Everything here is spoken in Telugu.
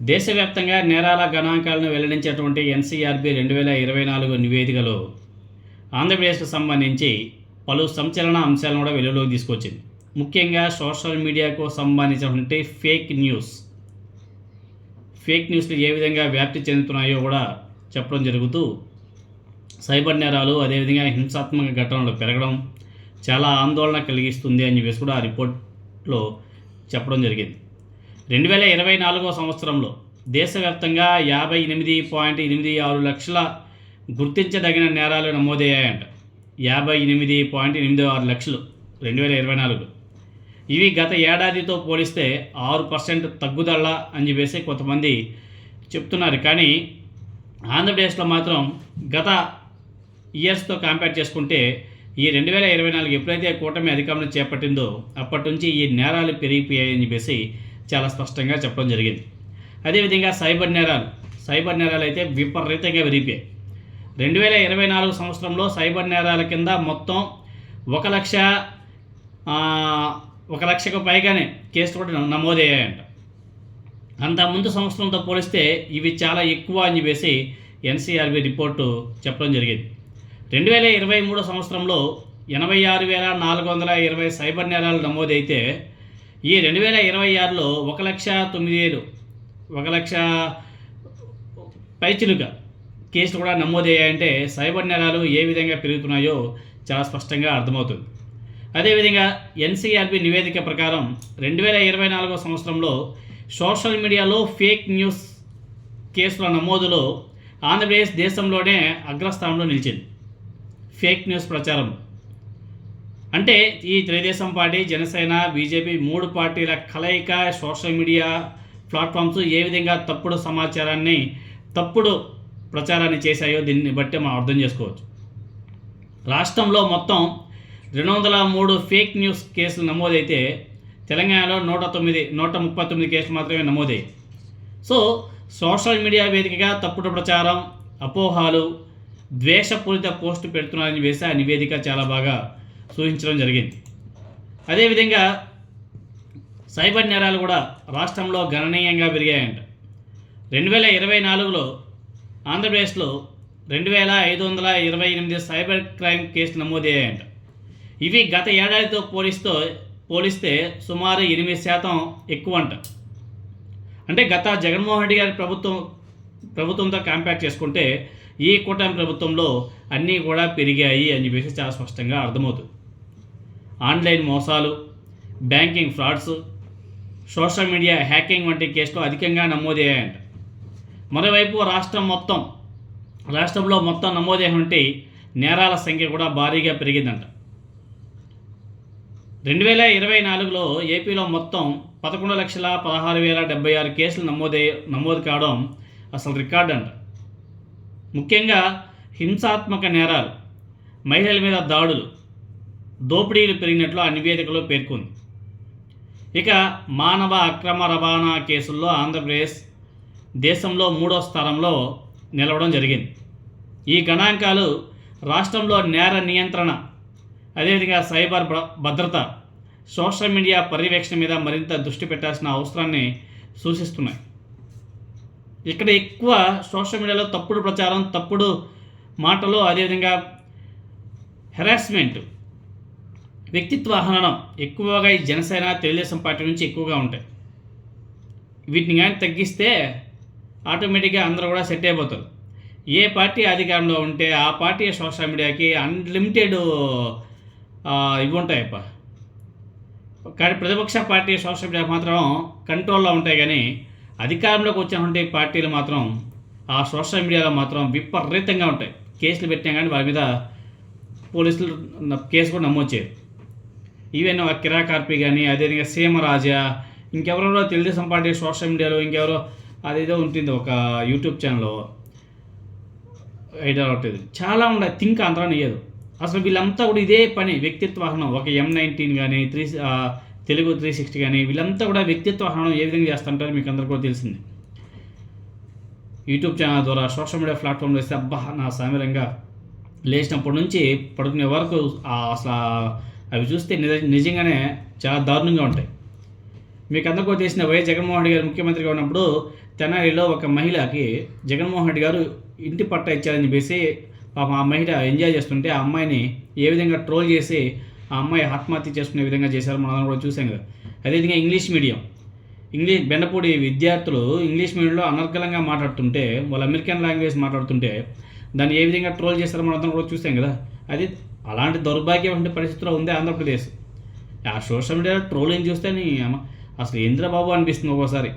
దేశవ్యాప్తంగా నేరాల గణాంకాలను వెల్లడించేటువంటి ఎన్సీఆర్బీ 2024 నివేదికలో ఆంధ్రప్రదేశ్కు సంబంధించి పలు సంచలన అంశాలను కూడా వెలుగులోకి తీసుకొచ్చింది. ముఖ్యంగా సోషల్ మీడియాకు సంబంధించినటువంటి ఫేక్ న్యూస్లు ఏ విధంగా వ్యాప్తి చెందుతున్నాయో కూడా చెప్పడం జరుగుతూ, సైబర్ నేరాలు అదేవిధంగా హింసాత్మక ఘటనలు పెరగడం చాలా ఆందోళన కలిగిస్తుంది అని చెప్పేసి కూడా ఆ రిపోర్ట్లో చెప్పడం జరిగింది. 2024 సంవత్సరంలో దేశవ్యాప్తంగా 58.86 లక్షల గుర్తించదగిన నేరాలు నమోదయ్యాయంట. 58.86 లక్షలు 2024. ఇవి గత ఏడాదితో పోలిస్తే 6% తగ్గుదల అని చెప్పేసి కొంతమంది చెప్తున్నారు. కానీ ఆంధ్రప్రదేశ్లో మాత్రం గత ఇయర్స్తో కంపేర్ చేసుకుంటే ఈ 2024 ఎప్పుడైతే కూటమి అధికారంలో చేపట్టిందో అప్పటి నుంచి ఈ నేరాలు పెరిగిపోయాయని చెప్పేసి చాలా స్పష్టంగా చెప్పడం జరిగింది. అదేవిధంగా సైబర్ నేరాలు అయితే విపరీతంగా పెరిగిపోయాయి. 2024 సంవత్సరంలో సైబర్ నేరాల కింద మొత్తం 1 లక్షకు పైగానే కేసులు కూడా నమోదయ్యాయంట. అంతకుముందు సంవత్సరంతో పోలిస్తే ఇవి చాలా ఎక్కువ అని చెప్పేసి ఎన్సీఆర్బీ రిపోర్టు చెప్పడం జరిగింది. 2023 సంవత్సరంలో 86,420 సైబర్ నేరాలు నమోదైతే ఈ 2026లో 1,09,000 పైచిలుక కేసులు కూడా నమోదయ్యాయంటే సైబర్ నేరాలు ఏ విధంగా పెరుగుతున్నాయో చాలా స్పష్టంగా అర్థమవుతుంది. అదేవిధంగా ఎన్సీఆర్బీ నివేదిక ప్రకారం 2024 సంవత్సరంలో సోషల్ మీడియాలో ఫేక్ న్యూస్ కేసుల నమోదులో ఆంధ్రప్రదేశ్ దేశంలోనే అగ్రస్థానంలో నిలిచింది. ఫేక్ న్యూస్ ప్రచారం అంటే ఈ తెలుగుదేశం పార్టీ, జనసేన, బీజేపీ 3 పార్టీల కలయిక సోషల్ మీడియా ప్లాట్ఫామ్స్ ఏ విధంగా తప్పుడు సమాచారాన్ని, తప్పుడు ప్రచారాన్ని చేశాయో దీన్ని బట్టి మనం అర్థం చేసుకోవచ్చు. రాష్ట్రంలో మొత్తం 203 ఫేక్ న్యూస్ కేసులు నమోదైతే తెలంగాణలో 139 కేసులు మాత్రమే నమోదయ్యాయి. సో సోషల్ మీడియా వేదికగా తప్పుడు ప్రచారం, అపోహాలు, ద్వేషపూరిత పోస్టు పెడుతున్నారని వేసి ఆ నివేదిక చాలా బాగా సూచించడం జరిగింది. అదేవిధంగా సైబర్ నేరాలు కూడా రాష్ట్రంలో గణనీయంగా పెరిగాయంట. 2024లో ఆంధ్రప్రదేశ్లో 2,528 సైబర్ క్రైమ్ కేసులు నమోదయ్యాయంట. ఇవి గత ఏడాదితో పోలిస్తే సుమారు 8% ఎక్కువ అంట. అంటే గత జగన్మోహన్ రెడ్డి గారి ప్రభుత్వంతో కంపేర్ చేసుకుంటే ఈ కూటమి ప్రభుత్వంలో అన్నీ కూడా పెరిగాయి అని చెప్పేసి చాలా స్పష్టంగా అర్థమవుతుంది. ఆన్లైన్ మోసాలు, banking frauds, social media hacking వంటి కేసులు అధికంగా నమోదయ్యాయంట. మరోవైపు రాష్ట్రంలో మొత్తం నమోదైనటువంటి నేరాల సంఖ్య కూడా భారీగా పెరిగిందంట. 2024లో ఏపీలో మొత్తం 11,16,076 కేసులు నమోదు కావడం అసలు రికార్డు అంట. ముఖ్యంగా హింసాత్మక నేరాలు, మహిళల మీద దాడులు, దోపిడీలు పెరిగినట్లు ఆ నివేదికలో పేర్కొంది. ఇక మానవ అక్రమ రవాణా కేసుల్లో ఆంధ్రప్రదేశ్ దేశంలో 3వ స్థానంలో నిలవడం జరిగింది. ఈ గణాంకాలు రాష్ట్రంలో నేర నియంత్రణ, అదేవిధంగా సైబర్ భద్రత, సోషల్ మీడియా పర్యవేక్షణ మీద మరింత దృష్టి పెట్టాల్సిన అవసరాన్ని సూచిస్తున్నాయి. ఇక్కడ ఎక్కువ సోషల్ మీడియాలో తప్పుడు ప్రచారం, తప్పుడు మాటలు, అదేవిధంగా హెరాస్మెంట్, వ్యక్తిత్వ హననం ఎక్కువగా ఈ జనసేన, తెలుగుదేశం పార్టీ నుంచి ఎక్కువగా ఉంటాయి. వీటిని కానీ తగ్గిస్తే ఆటోమేటిక్గా అందరూ కూడా సెట్ అయిపోతారు. ఏ పార్టీ అధికారంలో ఉంటే ఆ పార్టీ సోషల్ మీడియాకి అన్లిమిటెడ్ ఇవి ఉంటాయప్ప. కానీ ప్రతిపక్ష పార్టీ సోషల్ మీడియా మాత్రం కంట్రోల్లో ఉంటాయి. కానీ అధికారంలోకి వచ్చినటువంటి పార్టీలు మాత్రం ఆ సోషల్ మీడియాలో మాత్రం విపరీతంగా ఉంటాయి. కేసులు పెట్టినా కానీ వారి మీద పోలీసులు కేసు కూడా నమోదు చేయరు. ఈవెన్ కిరా కార్పి కానీ, అదేవిధంగా సీమరాజా, ఇంకెవరెవరో తెలుగుదేశం పార్టీ సోషల్ మీడియాలో ఇంకెవరో అదేదో ఉంటుంది ఒక యూట్యూబ్ ఛానల్లో ఐడియా ఉంటుంది, చాలా ఉన్నాయి. థింక్ అంతరాని ఇయ్యదు అసలు. వీళ్ళంతా కూడా ఇదే పని, వ్యక్తిత్వ హనం. ఒక M19 కానీ, తెలుగు 360 కానీ, వీళ్ళంతా కూడా వ్యక్తిత్వ హనం ఏ విధంగా చేస్తుంటారో మీకు అందరికీ కూడా తెలిసింది. యూట్యూబ్ ఛానల్ ద్వారా, సోషల్ మీడియా ప్లాట్ఫామ్లో వేస్తే అబ్బా నా సామిరంగా లేచినప్పటి నుంచి పడుకునే వరకు అసలు అవి చూస్తే నిజంగానే చాలా దారుణంగా ఉంటాయి. మీకు అందరికీ తెలిసిన వైఎస్ జగన్మోహన్ రెడ్డి గారు ముఖ్యమంత్రిగా ఉన్నప్పుడు తెనాలిలో ఒక మహిళకి జగన్మోహన్ రెడ్డి గారు ఇంటి పట్టా ఇచ్చారని చెప్పేసి పాపం ఆ మహిళ ఎంజాయ్ చేస్తుంటే ఆ అమ్మాయిని ఏ విధంగా ట్రోల్ చేసి ఆ అమ్మాయి ఆత్మహత్య చేసుకునే విధంగా చేశారు మనం కూడా చూసాం కదా. అదేవిధంగా ఇంగ్లీష్ బెండపూడి విద్యార్థులు ఇంగ్లీష్ మీడియంలో అనర్గళంగా మాట్లాడుతుంటే, వాళ్ళు అమెరికన్ లాంగ్వేజ్ మాట్లాడుతుంటే దాన్ని ఏ విధంగా ట్రోల్ చేస్తారో మనం కూడా చూసాం కదా. అది అలాంటి దౌర్భాగ్యమైన పరిస్థితిలో ఉంది ఆంధ్రప్రదేశ్. ఆ సోషల్ మీడియా ట్రోలింగ్ చూస్తే అసలు ఏంద్ర బాబు అనిపిస్తుంది ఒక్కోసారి.